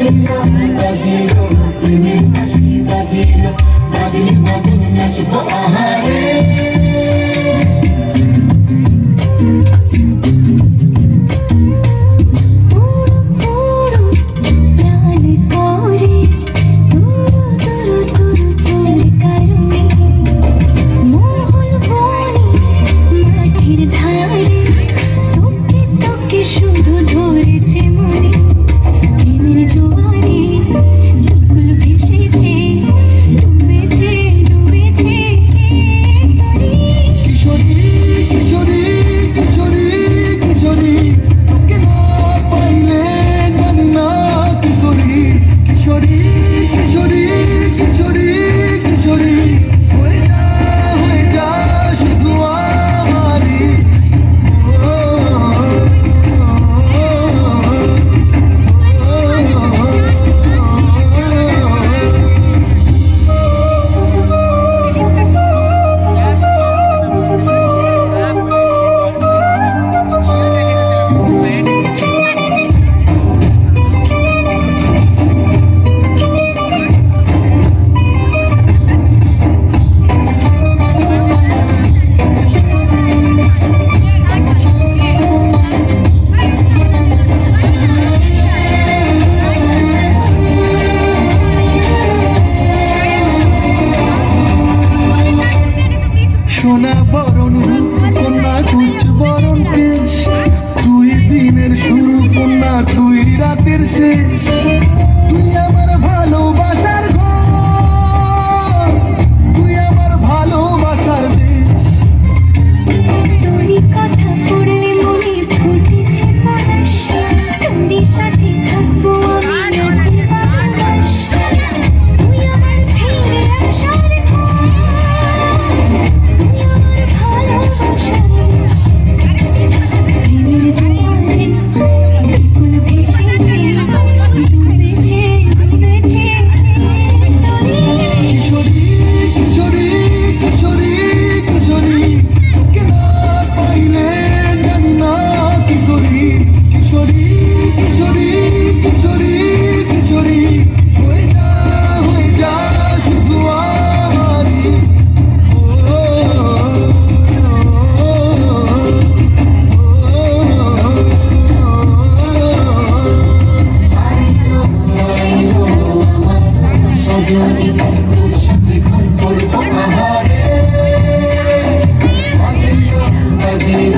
বাজিলো বাজিলো প্রেমের বাঁশি বাজিলো বাজিলে মদন নাচবো আহারে সোনা বরণ কন্যা কুচ বরণ কেশ তুই দিনের শুরু কন্যা তুই রাতের শেষ তুই আমার ভালোবাসার ঘর তুই আমার ভালোবাসার দেশ তোরই কথা পড়লে মনে ফুটেছে পরশ তোরই সাথে থাকবো আমি নদীর বাতাস তুই আমার ফিরে আসার ঘর সাথে ঘর করবো আহারে বাজিলো বাজিলো